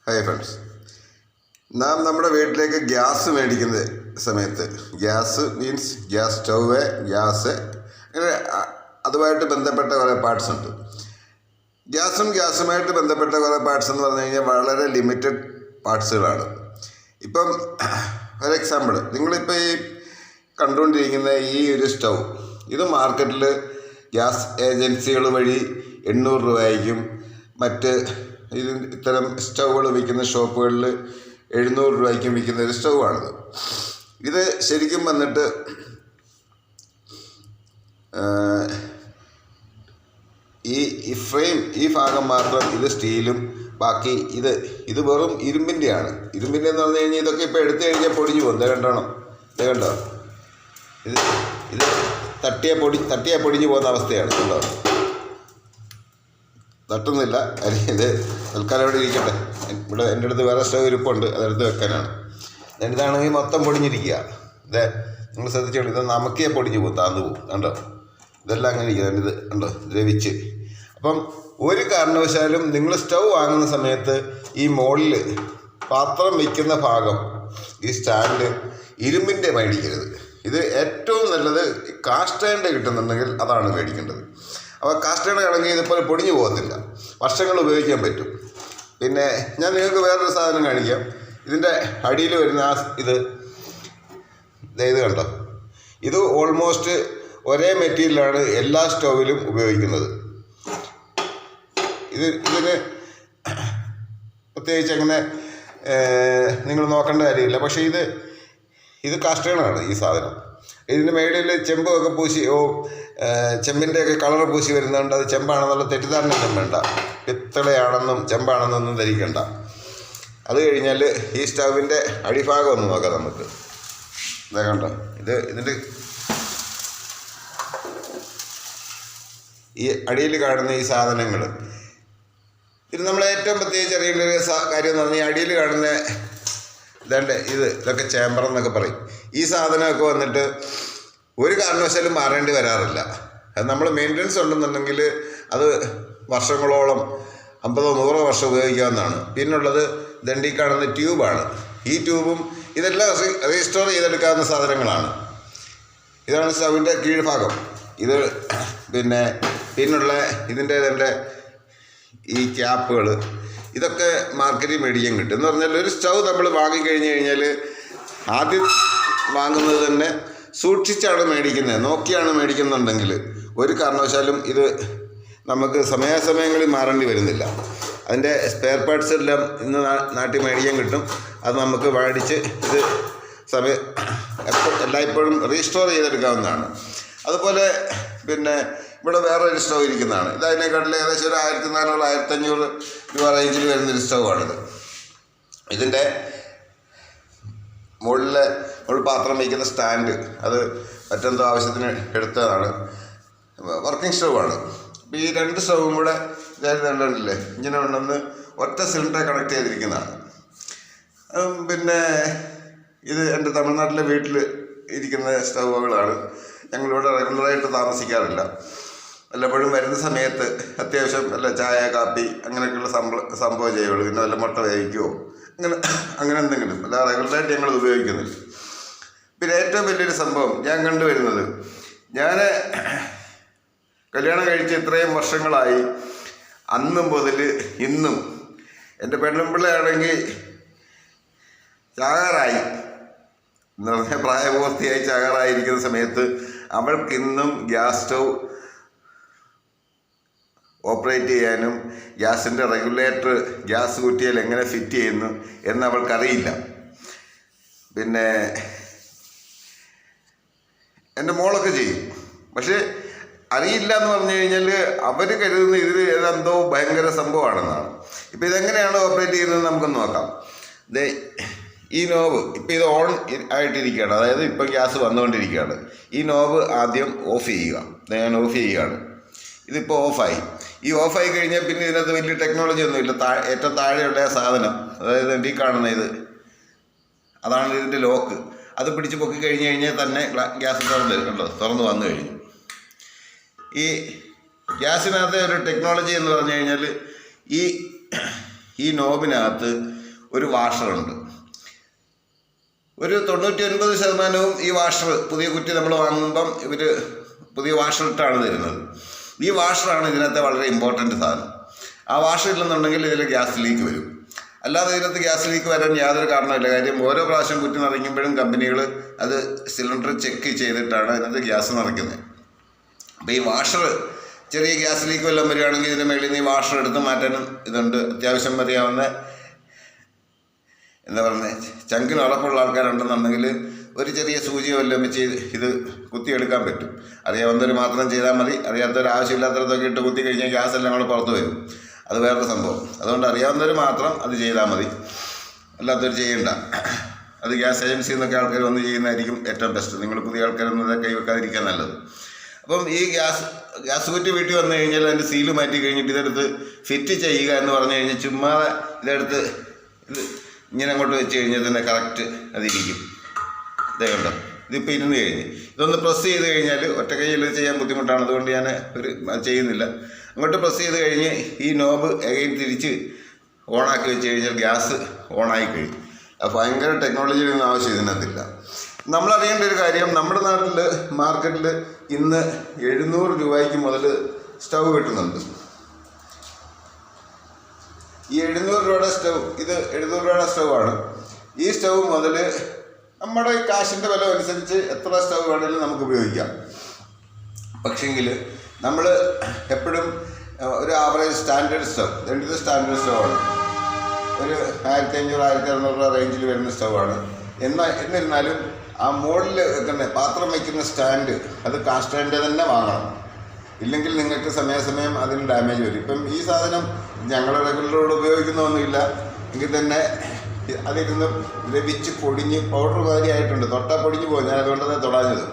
Hi friends, നാം നമ്മുടെ വീട്ടിലേക്ക് ഗ്യാസ് മേടിക്കുന്ന സമയത്ത് gas means gas stove, gas അങ്ങനെ അതുമായിട്ട് ബന്ധപ്പെട്ട കുറേ പാർട്സ് ഉണ്ട്. ഗ്യാസുമായിട്ട് ബന്ധപ്പെട്ട കുറേ പാർട്സ് എന്ന് പറഞ്ഞു കഴിഞ്ഞാൽ വളരെ ലിമിറ്റഡ് പാർട്സുകളാണ്. ഇപ്പം ഒരു എക്സാമ്പിൾ, നിങ്ങളിപ്പോൾ ഈ കണ്ടുകൊണ്ടിരിക്കുന്ന ഈ ഒരു സ്റ്റൗ, ഇത് മാർക്കറ്റിൽ ഗ്യാസ് ഏജൻസികൾ വഴി 800 രൂപയ്ക്കും മറ്റ് ഇത്തരം സ്റ്റൗകൾ വിൽക്കുന്ന ഷോപ്പുകളിൽ 700 രൂപയ്ക്കും വിൽക്കുന്ന ഒരു സ്റ്റൗവാണിത്. ഇത് ശരിക്കും വന്നിട്ട് ഈ ഫ്രെയിം, ഈ ഭാഗം മാത്രം ഇത് സ്റ്റീലും, ബാക്കി ഇത് വെറും ഇരുമ്പിൻ്റെയാണ്. ഇരുമ്പിൻ്റെ എന്ന് പറഞ്ഞു കഴിഞ്ഞാൽ ഇതൊക്കെ ഇപ്പോൾ എടുത്തു കഴിഞ്ഞാൽ പൊടിഞ്ഞു പോകും. ഇത് കണ്ടോ, ഇത് തട്ടിയാൽ പൊടിഞ്ഞു പോകുന്ന അവസ്ഥയാണ്. കണ്ടോ, തട്ടുന്നില്ല. ഇത് തൽക്കാലം ഇവിടെ ഇരിക്കട്ടെ. ഇവിടെ എൻ്റെ അടുത്ത് വേറെ സ്റ്റവ് ഇരിപ്പുണ്ട്, അതെടുത്ത് വെക്കാനാണ്. ഇതാണെങ്കിൽ മൊത്തം പൊടിഞ്ഞിരിക്കുക. നിങ്ങൾ ശ്രദ്ധിച്ചോളൂ, ഇത് നമുക്കേ പൊടിഞ്ഞു പോകും, താന്നു പോകും. കണ്ടോ, ഇതെല്ലാം അങ്ങനെ ഇരിക്കുക. ഇത് കണ്ടോ, ദ്രവിച്ച്. അപ്പം ഒരു കാരണവശാലും നിങ്ങൾ സ്റ്റവ് വാങ്ങുന്ന സമയത്ത് ഈ മുകളിൽ പാത്രം വയ്ക്കുന്ന ഭാഗം, ഈ സ്റ്റാൻഡ് ഇരുമ്പിൻ്റെ മേടിക്കരുത്. ഇത് ഏറ്റവും നല്ലത് കാസ്റ്റ് അയണിൻ്റെ കിട്ടുന്നുണ്ടെങ്കിൽ അതാണ് മേടിക്കേണ്ടത്. അപ്പോൾ കാസ്റ്റ് അയൺ ആണെങ്കിൽ ഇതുപോലെ പൊടിഞ്ഞു പോകത്തില്ല, വർഷങ്ങൾ ഉപയോഗിക്കാൻ പറ്റും. പിന്നെ ഞാൻ നിങ്ങൾക്ക് വേറൊരു സാധനം കാണിക്കാം. ഇതിൻ്റെ അടിയിൽ വരുന്ന ഇത് കണ്ടോ, ഇത് ഓൾമോസ്റ്റ് ഒരേ മെറ്റീരിയലാണ് എല്ലാ സ്റ്റൗവിലും ഉപയോഗിക്കുന്നത്. ഇതിന് പ്രത്യേകിച്ച് അങ്ങനെ നിങ്ങൾ നോക്കേണ്ട കാര്യമില്ല. പക്ഷേ ഇത് കാസ്റ്റ് അയണാണ് ഈ സാധനം. ഇതിന് മേളിൽ ചെമ്പൊക്കെ പൂശി ചെമ്പിൻ്റെയൊക്കെ കളർ പൂശി വരുന്നുണ്ട്. അത് ചെമ്പാണെന്നുള്ള തെറ്റിദ്ധാരണയൊന്നും വേണ്ട. പിത്തളയാണെന്നും ചെമ്പാണെന്നൊന്നും ധരിക്കണ്ട. അത് കഴിഞ്ഞാൽ ഈ സ്റ്റൗവിൻ്റെ അടിഭാഗം ഒന്ന് നോക്കാം നമുക്ക്. കണ്ടോ, ഇതിൻ്റെ ഈ അടിയിൽ കാണുന്ന ഈ സാധനങ്ങൾ, ഇത് നമ്മൾ ഏറ്റവും പ്രത്യേകിച്ച് അറിയേണ്ട ഒരു കാര്യം എന്ന് പറഞ്ഞാൽ, ഈ അടിയിൽ കാണുന്ന ഇതൊക്കെ ചേമ്പർ എന്നൊക്കെ പറയും. ഈ സാധനമൊക്കെ വന്നിട്ട് ഒരു കാരണവശാലും മാറേണ്ടി വരാറില്ല. അത് നമ്മൾ മെയിൻ്റനൻസ് ഉണ്ടെന്നുണ്ടെങ്കിൽ അത് വർഷങ്ങളോളം 50-100 വർഷം ഉപയോഗിക്കാവുന്നതാണ്. പിന്നുള്ളത് ദണ്ടി കാണുന്ന ട്യൂബാണ്. ഈ ട്യൂബും ഇതെല്ലാം റീസ്റ്റോർ ചെയ്തെടുക്കാവുന്ന സാധനങ്ങളാണ്. ഇതാണ് സ്റ്റൗവിൻ്റെ കീഴ്ഭാഗം. ഇത് പിന്നുള്ള ഇതിൻ്റെ ഈ ക്യാപ്പുകൾ, ഇതൊക്കെ മാർക്കറ്റിൽ മേടിക്കാൻ കിട്ടും. എന്ന് പറഞ്ഞാൽ ഒരു സ്റ്റൗ നമ്മൾ വാങ്ങിക്കഴിഞ്ഞ് കഴിഞ്ഞാൽ ആദ്യം വാങ്ങുന്നത് തന്നെ സൂക്ഷിച്ചാണ് മേടിക്കുന്നത്, നോക്കിയാണ് മേടിക്കുന്നുണ്ടെങ്കിൽ ഒരു കാരണവശാലും ഇത് നമുക്ക് സമയാസമയങ്ങളിൽ മാറേണ്ടി വരുന്നില്ല. അതിൻ്റെ സ്പെയർ പാർട്സ് എല്ലാം ഇന്ന് നാട്ടിൽ മേടിക്കാൻ കിട്ടും. അത് നമുക്ക് മേടിച്ച് ഇത് എല്ലായ്പ്പോഴും റീസ്റ്റോർ ചെയ്തെടുക്കാവുന്നതാണ്. അതുപോലെ ഇവിടെ വേറെ ഒരു സ്റ്റൗ ഇരിക്കുന്നതാണ്. ഇതിനേക്കാട്ടിൽ ഏകദേശം ഒരു 1400-1500 രൂപ റേഞ്ചിൽ വരുന്നൊരു സ്റ്റൗവാണിത്. ഇതിൻ്റെ മുകളിൽ പാത്രം വയ്ക്കുന്ന സ്റ്റാൻഡ്, അത് മറ്റെന്തോ ആവശ്യത്തിന് എടുത്തതാണ്. വർക്കിംഗ് സ്റ്റൗവാണ്. അപ്പോൾ ഈ 2 സ്റ്റൗവും കൂടെ കണ്ടില്ലേ, ഇങ്ങനെ ഉണ്ടെന്ന് ഒറ്റ സിലിണ്ടറെ കണക്ട് ചെയ്തിരിക്കുന്നതാണ്. ഇത് എൻ്റെ തമിഴ്നാട്ടിലെ വീട്ടിൽ ഇരിക്കുന്ന സ്റ്റൗവുകളാണ്. ഞങ്ങളിവിടെ റെഗുലറായിട്ട് താമസിക്കാറില്ല. വല്ലപ്പോഴും വരുന്ന സമയത്ത് അത്യാവശ്യം വല്ല ചായ, കാപ്പി അങ്ങനെയൊക്കെയുള്ള സംഭവം ചെയ്യുള്ളൂ. പിന്നെ വല്ല മുട്ട വേവിക്കുമോ അങ്ങനെ എന്തെങ്കിലും, അല്ല റെഗുലറായിട്ട് ഞങ്ങളത് ഉപയോഗിക്കുന്നില്ല. പിന്നെ ഏറ്റവും വലിയൊരു സംഭവം ഞാൻ കണ്ടുവരുന്നത്, ഞാൻ കല്യാണം കഴിച്ച് ഇത്രയും വർഷങ്ങളായി, അന്നും മുതൽ ഇന്നും എൻ്റെ പെണ്ണുമ്പിള്ളയാണെങ്കിൽ ചാകാറായി എന്ന് പറഞ്ഞാൽ പ്രായപൂർത്തിയായി ചാകാറായിരിക്കുന്ന സമയത്ത് അവൾക്കിന്നും ഗ്യാസ് സ്റ്റൗ ഓപ്പറേറ്റ് ചെയ്യാനും ഗ്യാസിൻ്റെ റെഗുലേറ്റർ ഗ്യാസ് കുറ്റിയിൽ എങ്ങനെ ഫിറ്റ് ചെയ്യുന്നു എന്ന് അവൾക്കറിയില്ല. എൻ്റെ മോളൊക്കെ ചെയ്യും. പക്ഷേ അറിയില്ല എന്ന് പറഞ്ഞു കഴിഞ്ഞാൽ അവർ കരുതുന്ന ഇതിൽ ഏതെന്തോ ഭയങ്കര സംഭവമാണെന്നാണ്. ഇപ്പോൾ ഇതെങ്ങനെയാണ് ഓപ്പറേറ്റ് ചെയ്യുന്നത് നമുക്കൊന്ന് നോക്കാം. ഈ നോബ് ഇപ്പോൾ ഇത് ഓൺ ആയിട്ടിരിക്കുകയാണ്, അതായത് ഇപ്പം ഗ്യാസ് വന്നുകൊണ്ടിരിക്കുകയാണ്. ഈ നോബ് ആദ്യം ഓഫ് ചെയ്യുക. ഞാൻ ഓഫ് ചെയ്യുകയാണ്. ഇതിപ്പോൾ ഓഫായി. ഈ ഓഫായി കഴിഞ്ഞാൽ പിന്നെ ഇതിനകത്ത് വലിയ ടെക്നോളജി ഒന്നുമില്ല. ഏറ്റവും താഴെയുള്ള ആ സാധനം, അതായത് ഈ കാണുന്ന അതാണ് ഇതിൻ്റെ ലോക്ക്. അത് പിടിച്ച് പൊക്കി കഴിഞ്ഞാൽ തന്നെ ഗ്യാസ് തുറന്ന് വന്നു കഴിഞ്ഞു. ഈ ഗ്യാസിനകത്തെ ഒരു ടെക്നോളജി എന്ന് പറഞ്ഞു കഴിഞ്ഞാൽ ഈ ഈ നോബിനകത്ത് ഒരു വാഷറുണ്ട്. ഒരു 99% ഈ വാഷർ പുതിയ കുറ്റി നമ്മൾ വാങ്ങുമ്പം ഇവർ പുതിയ വാഷർ ഇട്ടാണ് തരുന്നത്. ഈ വാഷറാണ് ഇതിനകത്തെ വളരെ ഇമ്പോർട്ടൻ്റ് സാധനം. ആ വാഷർ ഇല്ലെന്നുണ്ടെങ്കിൽ ഇതിൽ ഗ്യാസ് ലീക്ക് വരും. അല്ലാതെ ഇതിനകത്ത് ഗ്യാസ് ലീക്ക് വരാൻ യാതൊരു കാരണമില്ല. കാര്യം ഓരോ പ്രാവശ്യം കുറ്റി നിറയ്ക്കുമ്പോഴും കമ്പനികൾ അത് സിലിണ്ടർ ചെക്ക് ചെയ്തിട്ടാണ് അതിനകത്ത് ഗ്യാസ് നിറയ്ക്കുന്നത്. അപ്പോൾ ഈ വാഷർ ചെറിയ ഗ്യാസ് ലീക്ക് വല്ലതും വരികയാണെങ്കിൽ ഇതിൻ്റെ മേളിൽ നിന്ന് ഈ വാഷർ എടുത്ത് മാറ്റാനും ഇതുണ്ട്. അത്യാവശ്യം അറിയാവുന്ന എന്താ പറയുന്നത് ചങ്കിന് ഉറപ്പുള്ള ആൾക്കാരുണ്ടെന്നുണ്ടെങ്കിൽ ഒരു ചെറിയ സൂചിയോ വല്ലതും വെച്ച് ഇത് കുത്തിയെടുക്കാൻ പറ്റും. അറിയാവുന്നവർ മാത്രം ചെയ്താൽ മതി. അറിയാത്തവർ ആവശ്യമില്ലാത്തവരൊക്കെ ഇട്ട് കുത്തി കഴിഞ്ഞാൽ ഗ്യാസ് എല്ലാം കൂടെ പുറത്ത് വരും. അത് വേറൊരു സംഭവം. അതുകൊണ്ട് അറിയാവുന്നവർ മാത്രം അത് ചെയ്താൽ മതി, അല്ലാത്തവർ ചെയ്യണ്ട. അത് ഗ്യാസ് ഏജൻസിയിൽ നിന്നൊക്കെ ആൾക്കാർ വന്ന് ചെയ്യുന്നതായിരിക്കും ഏറ്റവും ബെസ്റ്റ്. നിങ്ങൾ പുതിയ ആൾക്കാരൊന്നും കൈവെക്കാതിരിക്കാൻ നല്ലത്. അപ്പം ഈ ഗ്യാസ് കുറ്റി വീട്ടിൽ വന്നു കഴിഞ്ഞാൽ അതിൻ്റെ സീല് മാറ്റി കഴിഞ്ഞിട്ട് ഇതെടുത്ത് ഫിറ്റ് ചെയ്യുക എന്ന് പറഞ്ഞു കഴിഞ്ഞാൽ ചുമ്മാതെ ഇതെടുത്ത് ഇത് ഇങ്ങനെ അങ്ങോട്ട് വെച്ച് കഴിഞ്ഞാൽ തന്നെ കറക്റ്റ് അതിരിക്കും. ഇതേ കണ്ടോ, ഇതിപ്പോൾ ഇരുന്ന് കഴിഞ്ഞ് ഇതൊന്ന് പ്രസ് ചെയ്ത് കഴിഞ്ഞാൽ ഒറ്റ കൈയിൽ ചെയ്യാൻ ബുദ്ധിമുട്ടാണ്. അതുകൊണ്ട് ഞാൻ ചെയ്യുന്നില്ല. അങ്ങോട്ട് പ്രസ് ചെയ്ത് കഴിഞ്ഞ് ഈ നോബ് എഗൈൻ തിരിച്ച് ഓണാക്കി വെച്ച് കഴിഞ്ഞാൽ ഗ്യാസ് ഓണായി കഴിയും. ഭയങ്കര ടെക്നോളജിയുടെ ഒന്നും ആവശ്യം ഇതിനകത്തില്ല. നമ്മളറിയേണ്ട ഒരു കാര്യം, നമ്മുടെ നാട്ടിൽ മാർക്കറ്റിൽ ഇന്ന് 700 രൂപയ്ക്ക് മുതൽ സ്റ്റൗ കിട്ടുന്നുണ്ട്. ഈ 700 രൂപയുടെ സ്റ്റൗ, ഇത് 700 രൂപയുടെ സ്റ്റൗ ആണ്. ഈ സ്റ്റൗ മുതൽ നമ്മുടെ കാശിൻ്റെ വില അനുസരിച്ച് എത്ര സ്റ്റൗ വേണമെങ്കിലും നമുക്ക് ഉപയോഗിക്കാം. പക്ഷേങ്കിൽ നമ്മൾ എപ്പോഴും ഒരു ആവറേജ് സ്റ്റാൻഡേർഡ് സ്റ്റൗ, ഇത് സ്റ്റാൻഡേർഡ് സ്റ്റൗ ആണ്. ഒരു 1500-1600 രൂപ റേഞ്ചിൽ വരുന്ന സ്റ്റൗ ആണ്. എന്നിരുന്നാലും ആ മുകളിൽ വെക്കുന്ന പാത്രം വയ്ക്കുന്ന സ്റ്റാൻഡ് അത് കാസ്റ്റാൻഡ് തന്നെ വാങ്ങണം. ഇല്ലെങ്കിൽ നിങ്ങൾക്ക് സമയാസമയം അതിന് ഡാമേജ് വരും. ഇപ്പം ഈ സാധനം ഞങ്ങൾ റെഗുലറോട് ഉപയോഗിക്കുന്നൊന്നുമില്ല എങ്കിൽ തന്നെ അതിരുന്ന് ദ്രവിച്ച് പൊടിഞ്ഞ് പൗഡർ മാതിരിയായിട്ടുണ്ട്. തൊട്ടാൽ പൊടിഞ്ഞ് പോകും. ഞാൻ അതുകൊണ്ട് തന്നെ തൊടാഞ്ഞത്.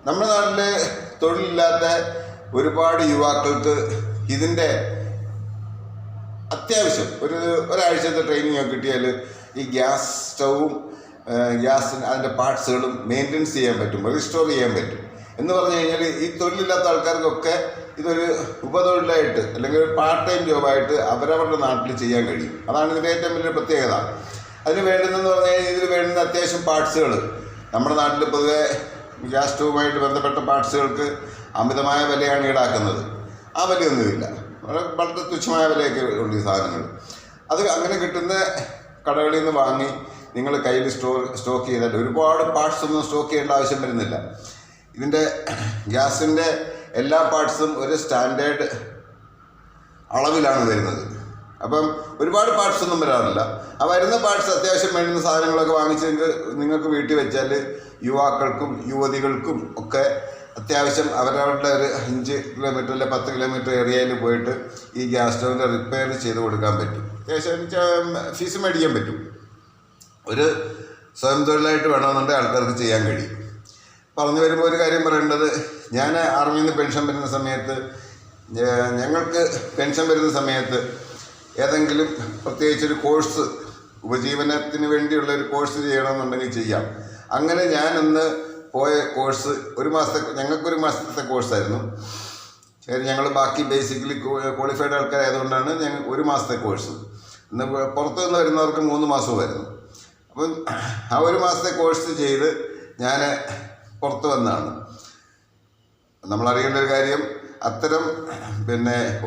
നമ്മുടെ നാട്ടിൽ തൊഴിലില്ലാത്ത ഒരുപാട് യുവാക്കൾക്ക് ഇതിൻ്റെ അത്യാവശ്യം ഒരാഴ്ചത്തെ ട്രെയിനിങ് ഒക്കെ കിട്ടിയാൽ ഈ ഗ്യാസ് സ്റ്റൗവും ഗ്യാസിന് അതിൻ്റെ പാർട്സുകളും മെയിൻ്റെനൻസ് ചെയ്യാൻ പറ്റും, റീസ്റ്റോർ ചെയ്യാൻ പറ്റും. എന്ന് പറഞ്ഞു കഴിഞ്ഞാൽ ഈ തൊഴിലില്ലാത്ത ആൾക്കാർക്കൊക്കെ ഇതൊരു ഉപതൊഴിലായിട്ട് അല്ലെങ്കിൽ ഒരു പാർട്ട് ടൈം ജോബായിട്ട് അവരവരുടെ നാട്ടിൽ ചെയ്യാൻ കഴിയും. അതാണ് ഇതിൻ്റെ ഏറ്റവും വലിയ പ്രത്യേകത. അതിന് വേണ്ടുന്നതെന്ന് പറഞ്ഞു കഴിഞ്ഞാൽ ഇതിൽ വേണ്ടുന്ന അത്യാവശ്യം പാർട്സുകൾ നമ്മുടെ നാട്ടിൽ പൊതുവെ ഗ്യാസ് സ്റ്റൗവുമായിട്ട് ബന്ധപ്പെട്ട പാർട്സുകൾക്ക് അമിതമായ വിലയാണ് ഈടാക്കുന്നത്. ആ വിലയൊന്നുമില്ല, വളരെ തുച്ഛമായ വിലയൊക്കെ ഉണ്ട് ഈ സാധനങ്ങൾ. അത് അങ്ങനെ കിട്ടുന്ന കടകളിൽ നിന്ന് വാങ്ങി നിങ്ങൾ കയ്യിൽ സ്റ്റോക്ക് ചെയ്താൽ ഒരുപാട് പാർട്സ് ഒന്നും സ്റ്റോക്ക് ചെയ്യേണ്ട ആവശ്യം വരുന്നില്ല. ഇതിൻ്റെ ഗ്യാസിൻ്റെ എല്ലാ പാർട്സും ഒരു സ്റ്റാൻഡേർഡ് അളവിലാണ് വരുന്നത്. അപ്പം ഒരുപാട് പാർട്സ് ഒന്നും വരാറില്ല. ആ വരുന്ന പാർട്സ് അത്യാവശ്യം വേണ്ടുന്ന സാധനങ്ങളൊക്കെ വാങ്ങിച്ച് നിങ്ങൾക്ക് വീട്ടിൽ വെച്ചാൽ യുവാക്കൾക്കും യുവതികൾക്കും ഒക്കെ അത്യാവശ്യം അവരവരുടെ ഒരു 5 കിലോമീറ്റർ അല്ലെ 10 കിലോമീറ്റർ ഏരിയയിൽ പോയിട്ട് ഈ ഗ്യാസ് സ്റ്റൗവിൻ്റെ റിപ്പയർ ചെയ്ത് കൊടുക്കാൻ പറ്റും. അത്യാവശ്യം ഫീസ് മേടിക്കാൻ പറ്റും. ഒരു സ്വയം തൊഴിലായിട്ട് വേണമെന്നുണ്ടെങ്കിൽ ആൾക്കാർക്ക് ചെയ്യാൻ കഴിയും. പറഞ്ഞു വരുമ്പോൾ ഒരു കാര്യം പറയേണ്ടത്, ഞാൻ ആർമിയിൽ നിന്ന് പെൻഷൻ വരുന്ന സമയത്ത് ഞങ്ങൾക്ക് പെൻഷൻ വരുന്ന സമയത്ത് ഏതെങ്കിലും പ്രത്യേകിച്ചൊരു കോഴ്സ് ഉപജീവനത്തിന് വേണ്ടിയുള്ള ഒരു കോഴ്സ് ചെയ്യണമെന്നുണ്ടെങ്കിൽ ചെയ്യാം. അങ്ങനെ ഞാനൊന്ന് പോയ കോഴ്സ് ഞങ്ങൾക്കൊരു മാസത്തെ കോഴ്സായിരുന്നു. ഞങ്ങൾ ബാക്കി ബേസിക്കലി ക്വാളിഫൈഡ് ആൾക്കാരായതുകൊണ്ടാണ് ഞങ്ങൾ 1 മാസത്തെ കോഴ്സ്. ഇന്ന് പുറത്തു നിന്ന് വരുന്നവർക്ക് 3 മാസവുമായിരുന്നു. അപ്പം ആ 1 മാസത്തെ കോഴ്സ് ചെയ്ത് ഞാൻ പുറത്ത് വന്നതാണ്. നമ്മളറിയേണ്ട ഒരു കാര്യം, അത്തരം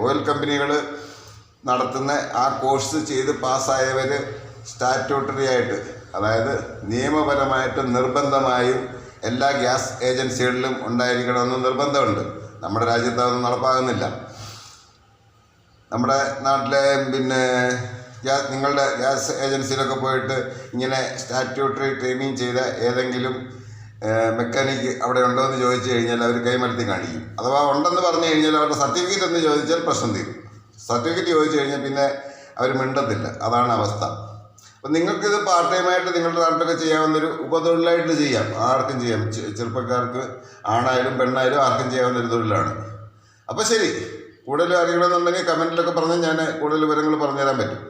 ഓയിൽ കമ്പനികൾ നടത്തുന്ന ആ കോഴ്സ് ചെയ്ത് പാസ്സായവർ സ്റ്റാറ്റ്യൂട്ടറി ആയിട്ട്, അതായത് നിയമപരമായിട്ട് നിർബന്ധമായും എല്ലാ ഗ്യാസ് ഏജൻസികളിലും ഉണ്ടായിരിക്കണമെന്ന് നിർബന്ധമുണ്ട്. നമ്മുടെ രാജ്യത്ത് അതൊന്നും നടപ്പാകുന്നില്ല. നമ്മുടെ നാട്ടിലെ നിങ്ങളുടെ ഗ്യാസ് ഏജൻസിയിലൊക്കെ പോയിട്ട് ഇങ്ങനെ സ്റ്റാറ്റ്യൂട്ടറി ട്രെയിനിങ് ചെയ്ത ഏതെങ്കിലും മെക്കാനിക്ക് അവിടെ ഉണ്ടോ എന്ന് ചോദിച്ചു കഴിഞ്ഞാൽ അവർ കൈമലത്തി കാണിക്കും. അഥവാ ഉണ്ടെന്ന് പറഞ്ഞു കഴിഞ്ഞാൽ അവരുടെ സർട്ടിഫിക്കറ്റ് എന്ന് ചോദിച്ചാൽ പ്രശ്നം തീരും. സർട്ടിഫിക്കറ്റ് ചോദിച്ചു കഴിഞ്ഞാൽ പിന്നെ അവർ മിണ്ടത്തില്ല. അതാണ് അവസ്ഥ. അപ്പം നിങ്ങൾക്കിത് പാർട്ട് ടൈമായിട്ട് നിങ്ങളുടെ നാട്ടിലൊക്കെ ചെയ്യാവുന്നൊരു ഉപതൊഴിലായിട്ട് ചെയ്യാം. ആർക്കും ചെയ്യാം. ചെറുപ്പക്കാർക്ക് ആണായാലും പെണ്ണായാലും ആർക്കും ചെയ്യാവുന്നൊരു തൊഴിലാണ്. അപ്പോൾ ശരി, കൂടുതൽ അറിയണമെന്നുണ്ടെങ്കിൽ കമൻറ്റിലൊക്കെ പറഞ്ഞാൽ ഞാൻ കൂടുതൽ വിവരങ്ങൾ പറഞ്ഞുതരാൻ പറ്റും.